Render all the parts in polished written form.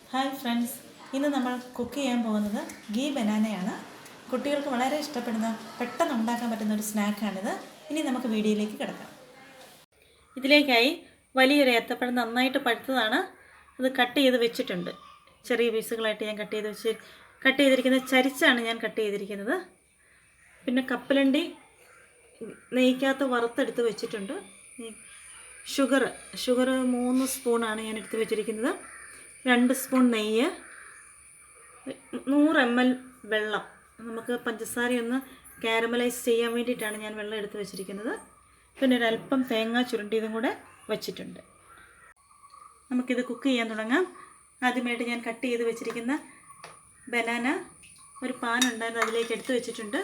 Hi friends, ഇന്ന് നമ്മൾ cook ചെയ്യാൻ പോകുന്നത് ഗീ ബനാനയാണ്. കുട്ടികൾക്ക് വളരെ ഇഷ്ടപ്പെടുന്ന പെട്ടെന്ന് ഉണ്ടാക്കാൻ പറ്റുന്ന ഒരു സ്നാക്കാണിത്. ഇനി നമുക്ക് വീഡിയോയിലേക്ക് കിടക്കാം. ഇതിലേക്കായി വലിയൊരു ഏത്തപ്പഴം നന്നായിട്ട് പഴുത്തതാണ്. അത് കട്ട് ചെയ്ത് വെച്ചിട്ടുണ്ട്. ചെറിയ പീസുകളായിട്ട് ഞാൻ കട്ട് ചെയ്തിരിക്കുന്നത് ചരിച്ചാണ് ഞാൻ കട്ട് ചെയ്തിരിക്കുന്നത്. പിന്നെ കപ്പലണ്ടി നെയ്ക്കകത്ത് വറുത്തെടുത്ത് വെച്ചിട്ടുണ്ട്. ഷുഗർ 3 സ്പൂണാണ് ഞാൻ എടുത്ത് വെച്ചിരിക്കുന്നത്. 2 സ്പൂൺ നെയ്യ്, 100 ml വെള്ളം. നമുക്ക് പഞ്ചസാരയൊന്ന് കാരമലൈസ് ചെയ്യാൻ വേണ്ടിയിട്ടാണ് ഞാൻ വെള്ളം എടുത്ത് വെച്ചിരിക്കുന്നത്. പിന്നെ ഒരല്പം തേങ്ങ ചുരുണ്ടിയതും കൂടെ വച്ചിട്ടുണ്ട്. നമുക്കിത് കുക്ക് ചെയ്യാൻ തുടങ്ങാം. ആദ്യമായിട്ട് ഞാൻ കട്ട് ചെയ്ത് വെച്ചിരിക്കുന്ന ബനാന ഒരു പാൻ ഉണ്ടായിരുന്നു, അതിലേക്ക് എടുത്ത് വെച്ചിട്ടുണ്ട്.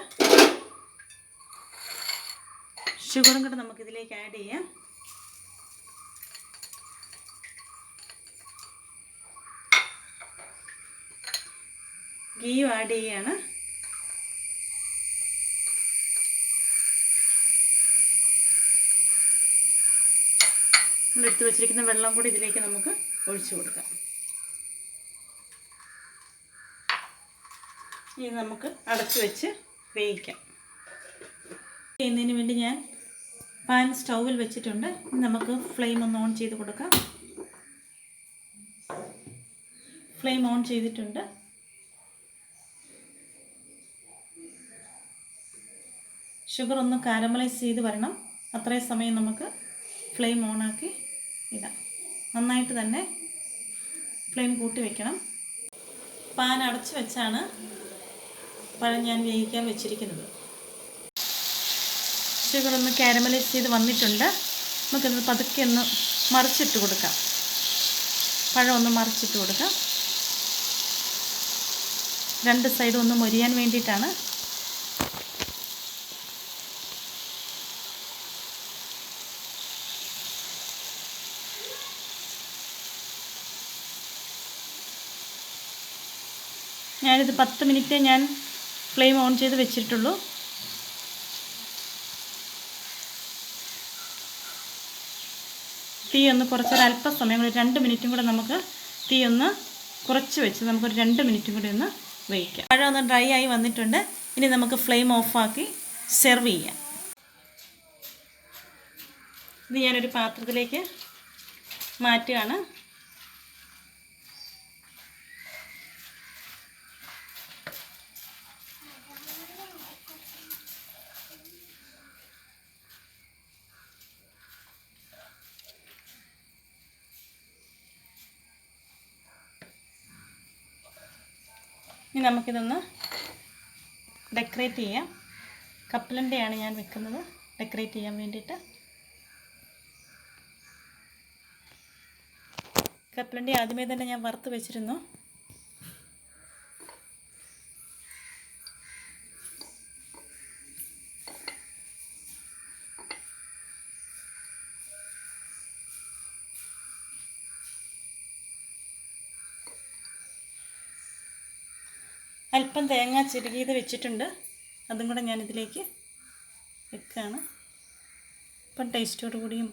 ഷുഗറും കൂടെ നമുക്കിതിലേക്ക് ആഡ് ചെയ്യാം. ഗീയും ആഡ് ചെയ്യുകയാണ്. നമ്മളെടുത്ത് വെച്ചിരിക്കുന്ന വെള്ളം കൂടി ഇതിലേക്ക് നമുക്ക് ഒഴിച്ചു കൊടുക്കാം. ഇനി നമുക്ക് അടച്ചു വെച്ച് വേവിക്കാം. ചെയ്യുന്നതിന് വേണ്ടി ഞാൻ പാൻ സ്റ്റൗവിൽ വെച്ചിട്ടുണ്ട്. നമുക്ക് ഫ്ലെയിം ഒന്ന് ഓൺ ചെയ്ത് കൊടുക്കാം. ഫ്ലെയിം ഓൺ ചെയ്തിട്ടുണ്ട്. ഷുഗർ ഒന്ന് കാരമലൈസ് ചെയ്ത് വരണം. അത്രയും സമയം നമുക്ക് ഫ്ലെയിം ഓണാക്കി ഇടാം. നന്നായിട്ട് തന്നെ ഫ്ലെയിം കൂട്ടി വയ്ക്കണം. പാൻ അടച്ച് വെച്ചാണ് പഴം ഞാൻ വേവിക്കാൻ വെച്ചിരിക്കുന്നത്. ഷുഗർ ഒന്ന് കാരമലൈസ് ചെയ്ത് വന്നിട്ടുണ്ട്. നമുക്കിത് പതുക്കെ ഒന്ന് മറിച്ചിട്ട് കൊടുക്കാം. പഴം ഒന്ന് മറിച്ചിട്ട് കൊടുക്കാം. 2 സൈഡും ഒന്ന് മൊരിയാൻ വേണ്ടിയിട്ടാണ്. ഞാനിത് 10 മിനിറ്റേ ഞാൻ ഫ്ലെയിം ഓൺ ചെയ്ത് വെച്ചിട്ടുള്ളൂ. തീ ഒന്ന് അല്പസമയം കൂടി 2 മിനിറ്റും കൂടെ നമുക്ക് തീ ഒന്ന് കുറച്ച് വെച്ച് നമുക്കൊരു 2 മിനിറ്റും കൂടി ഒന്ന് വേവിക്കാം. പഴം ഒന്ന് ഡ്രൈ ആയി വന്നിട്ടുണ്ട്. ഇനി നമുക്ക് ഫ്ലെയിം ഓഫാക്കി സെർവ് ചെയ്യാം. ഇത് ഞാനൊരു പാത്രത്തിലേക്ക് മാറ്റുകയാണ്. ഇനി നമുക്കിതൊന്ന് ഡെക്കറേറ്റ് ചെയ്യാം. കപ്പലണ്ടിയാണ് ഞാൻ വെക്കുന്നത് ഡെക്കറേറ്റ് ചെയ്യാൻ വേണ്ടിയിട്ട്. കപ്പലണ്ടി ആദ്യമേ തന്നെ ഞാൻ വറുത്ത് വെച്ചിരുന്നു. അല്പം തേങ്ങ ചിരകിയത് വെച്ചിട്ടുണ്ട്. അതും കൂടെ ഞാനിതിലേക്ക് വെക്കുകയാണ്. ഇപ്പം ടേസ്റ്റോടു കൂടിയും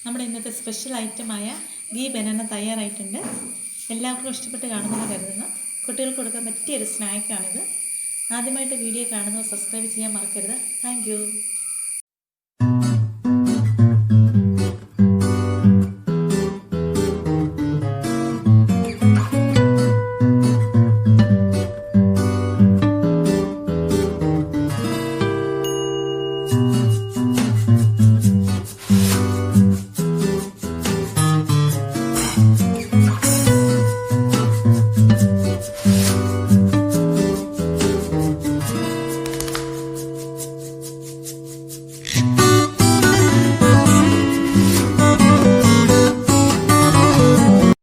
നമ്മുടെ ഇന്നത്തെ സ്പെഷ്യൽ ഐറ്റമായ ഗീ ബനാന തയ്യാറായിട്ടുണ്ട്. എല്ലാവർക്കും ഇഷ്ടപ്പെട്ട് കാണുമെന്ന് കരുതുന്നു. കുട്ടികൾക്ക് കൊടുക്കാൻ പറ്റിയൊരു സ്നാക്കാണിത്. ആദ്യമായിട്ട് വീഡിയോ കാണുന്നവർ സബ്സ്ക്രൈബ് ചെയ്യാൻ മറക്കരുത്. Thank you.